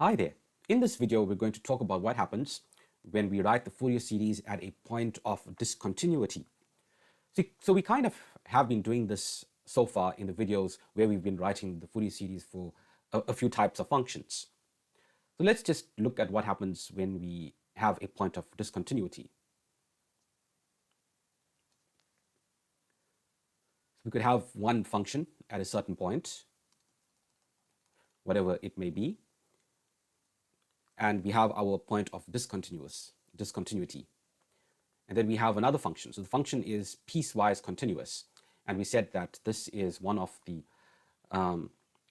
Hi there. In this video, we're going to talk about what happens when we write the Fourier series at a point of discontinuity. So we kind of have been doing this so far in the videos where we've been writing the Fourier series for a few types of functions. So let's just look at what happens when we have a point of discontinuity. So we could have one function at a certain point, whatever it may be, and we have our point of discontinuity. And then we have another function. So the function is piecewise continuous. And we said that this is one of the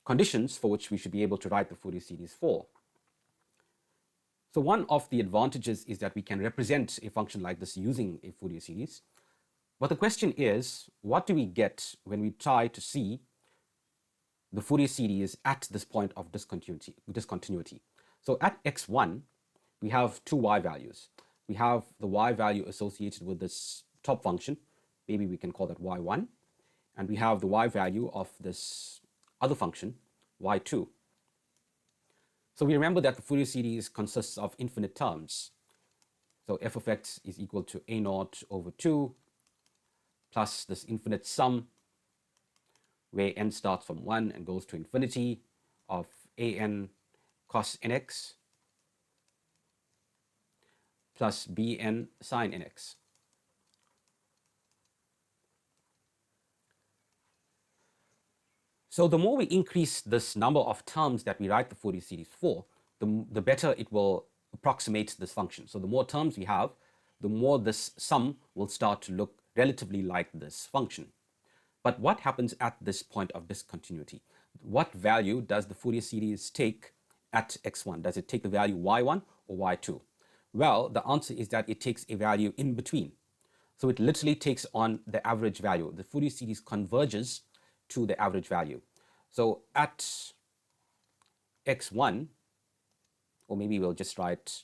conditions for which we should be able to write the Fourier series for. So one of the advantages is that we can represent a function like this using a Fourier series. But the question is, what do we get when we try to see the Fourier series at this point of discontinuity? So at x1, we have two y values. We have the y value associated with this top function. Maybe we can call that y1. And we have the y value of this other function, y2. So we remember that the Fourier series consists of infinite terms. So f of x is equal to a naught over 2 plus this infinite sum where n starts from 1 and goes to infinity of an cos nx plus bn sine nx. So the more we increase this number of terms that we write the Fourier series for, the better it will approximate this function. So the more terms we have, the more this sum will start to look relatively like this function. But what happens at this point of discontinuity? What value does the Fourier series take at x1? Does it take the value y1 or y2? Well, the answer is that it takes a value in between. So it literally takes on the average value. The Fourier series converges to the average value. So at x1, or maybe we'll just write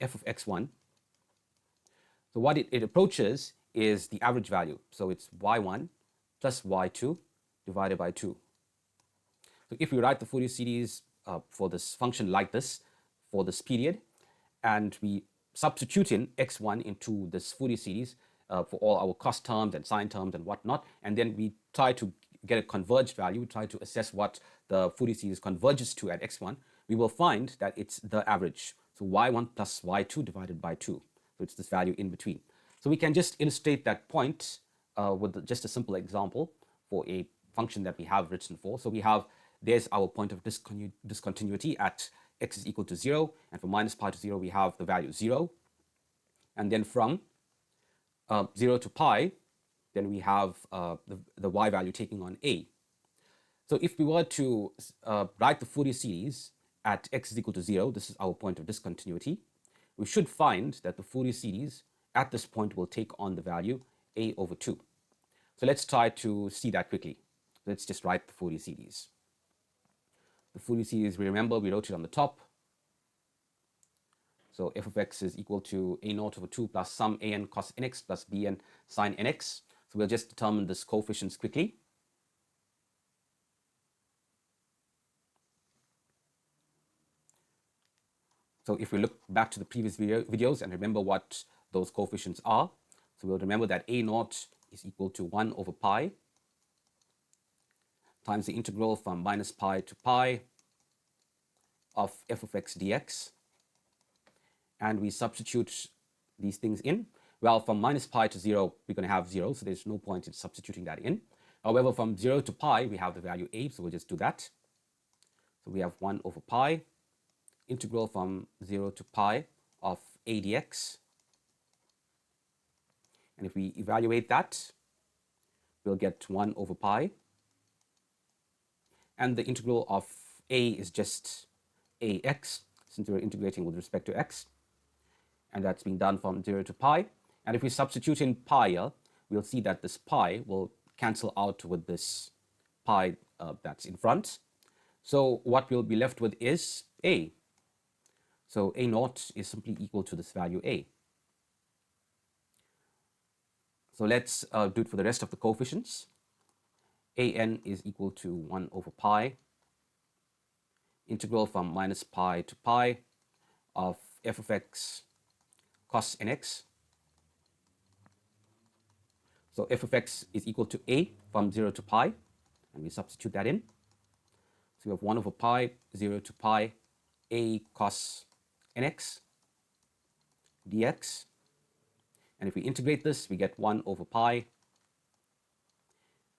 f of x1. So what it approaches is the average value. So it's y1 plus y2 divided by 2. So if we write the Fourier series for this function like this, for this period, and we substitute in x1 into this Fourier series for all our cos terms and sine terms and whatnot, and then we try to get a converged value, we try to assess what the Fourier series converges to at x1, we will find that it's the average. So y1 plus y2 divided by 2. So it's this value in between. So we can just illustrate that point with just a simple example for a function that we have written for. So we have, there's our point of discontinuity at x is equal to 0, and from minus pi to 0 we have the value 0, and then from 0 to pi then we have the y value taking on a. So if we were to write the Fourier series at x is equal to 0, this is our point of discontinuity, we should find that the Fourier series at this point will take on the value a over 2. So let's try to see that quickly. Let's just write the Fourier series. The Fourier series, we remember, we wrote it on the top. So f of x is equal to a naught over 2 plus sum an cos nx plus bn sine nx. So we'll just determine this coefficients quickly. So if we look back to the previous videos and remember what those coefficients are, so we'll remember that a naught is equal to 1 over pi times the integral from minus pi to pi of f of x dx. And we substitute these things in. Well, from minus pi to 0, we're going to have 0, so there's no point in substituting that in. However, from 0 to pi, we have the value a, so we'll just do that. So we have 1 over pi, integral from 0 to pi of a dx. And if we evaluate that, we'll get 1 over pi. And the integral of a is just ax, since we're integrating with respect to x. And that's being done from 0 to pi. And if we substitute in pi here, we'll see that this pi will cancel out with this pi that's in front. So what we'll be left with is a. So a naught is simply equal to this value a. So let's do it for the rest of the coefficients. An is equal to 1 over pi integral from minus pi to pi of f of x cos nx. So f of x is equal to a from 0 to pi, and we substitute that in. So we have 1 over pi, 0 to pi, a cos nx dx. And if we integrate this, we get 1 over pi,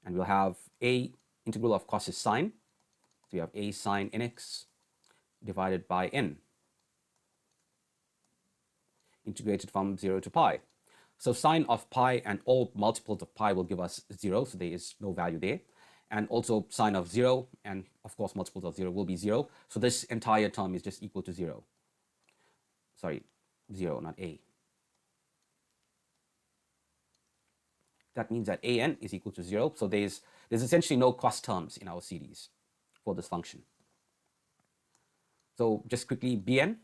and we'll have a integral of cos is sine. So we have a sine nx divided by n, integrated from 0 to pi. So sine of pi and all multiples of pi will give us 0, so there is no value there. And also sine of 0 and of course multiples of 0 will be 0. So this entire term is just equal to 0. Sorry, 0, not a. That means that an is equal to 0. So there's essentially no cos terms in our series for this function. So just quickly, bn.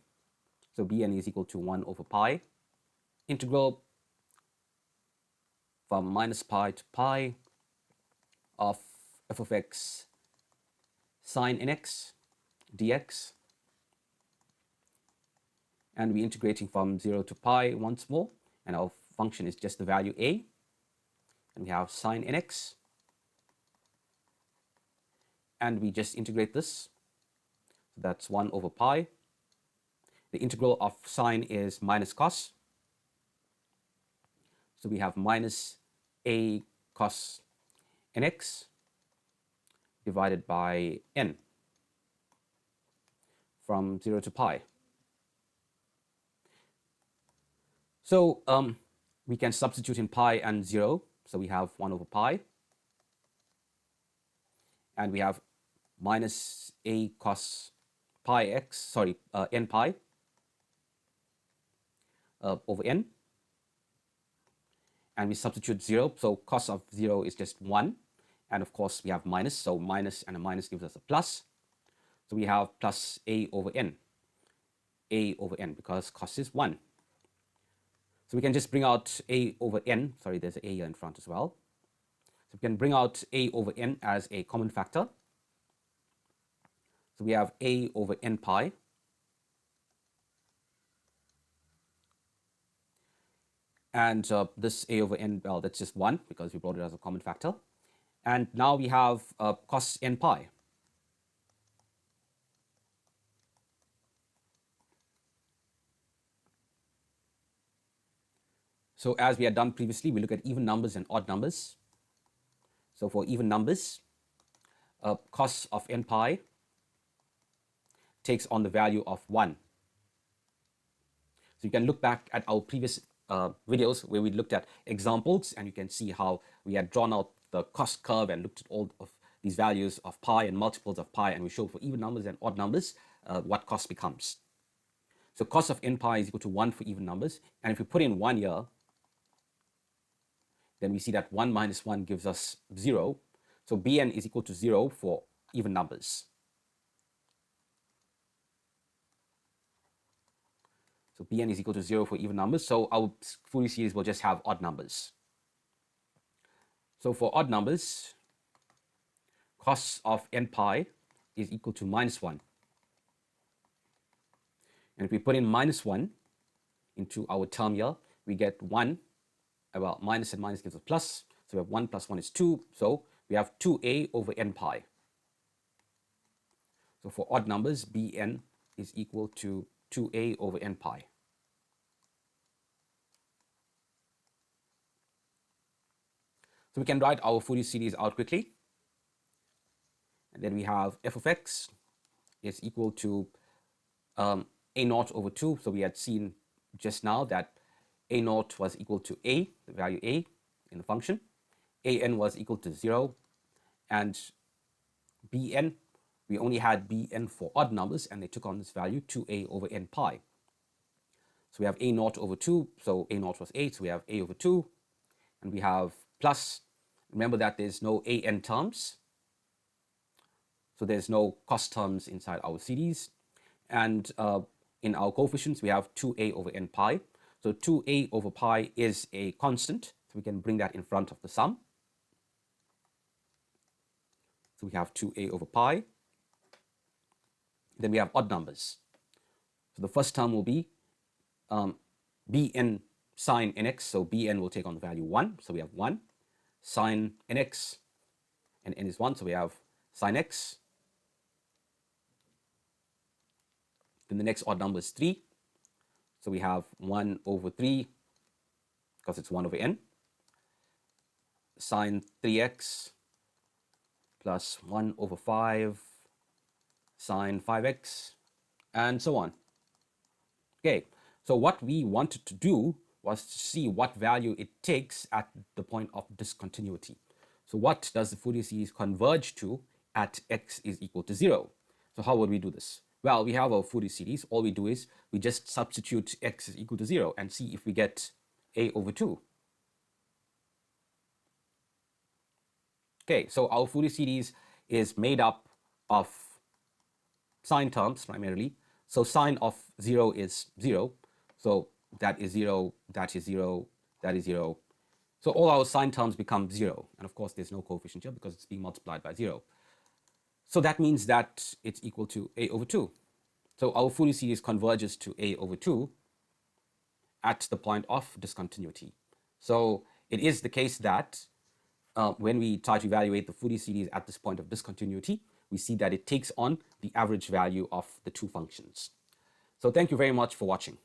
So bn is equal to 1 over pi, integral from minus pi to pi of f of x sine nx dx. And we're integrating from 0 to pi once more, and our function is just the value a. And we have sine nx, and we just integrate this. So that's 1 over pi. The integral of sine is minus cos. So we have minus a cos nx divided by n from 0 to pi. So we can substitute in pi and 0. So we have 1 over pi. And we have minus a cos pi x, sorry, n pi over n. And we substitute 0. So cos of 0 is just 1. And of course, we have minus. So minus and a minus gives us a plus. So we have plus a over n. A over n, because cos is 1. So we can just bring out a over n. Sorry, there's an a here in front as well. So we can bring out a over n as a common factor. So we have a over n pi. And this a over n, well, that's just 1 because we brought it as a common factor. And now we have cos n pi. So as we had done previously, we look at even numbers and odd numbers. So for even numbers, cos of n pi takes on the value of 1. So you can look back at our previous videos where we looked at examples, and you can see how we had drawn out the cost curve and looked at all of these values of pi and multiples of pi, and we showed for even numbers and odd numbers what cost becomes. So cos of n pi is equal to 1 for even numbers, and if we put in 1 here, then we see that 1 minus 1 gives us 0. So bn is equal to 0 for even numbers. So bn is equal to 0 for even numbers. So our Fourier series will just have odd numbers. So for odd numbers, cos of n pi is equal to minus 1. And if we put in minus 1 into our term here, we get 1. Well, minus and minus gives us plus. So we have 1 plus 1 is 2. So we have 2a over n pi. So for odd numbers, bn is equal to 2a over n pi. So we can write our Fourier series out quickly. And then we have f of x is equal to a naught over 2. So we had seen just now that a naught was equal to a, the value a in the function. An was equal to 0. And bn, we only had bn for odd numbers, and they took on this value 2a over n pi. So we have a naught over 2. So a naught was 8. So we have a over 2. And we have plus. Remember that there's no an terms. So there's no cost terms inside our series. And in our coefficients, we have 2a over n pi. So 2a over pi is a constant. So we can bring that in front of the sum. So we have 2a over pi. then we have odd numbers. So the first term will be bn sine nx, so bn will take on the value 1, so we have 1, sine nx, and n is 1, so we have sine x. Then the next odd number is 3, so we have 1 over 3, because it's 1 over n, sine 3x plus 1 over 5 sine 5x, and so on. Okay, so what we wanted to do was to see what value it takes at the point of discontinuity. So what does the Fourier series converge to at x is equal to 0? So how would we do this? Well, we have our Fourier series. All we do is we just substitute x is equal to 0 and see if we get a over 2. Okay, so our Fourier series is made up of sine terms primarily. So sine of 0 is 0. So that is 0, that is 0, that is 0. So all our sine terms become 0. And of course, there's no coefficient here because it's being multiplied by 0. So that means that it's equal to a over 2. So our Fourier series converges to a over 2 at the point of discontinuity. So it is the case that when we try to evaluate the Fourier series at this point of discontinuity, we see that it takes on the average value of the two functions. So thank you very much for watching.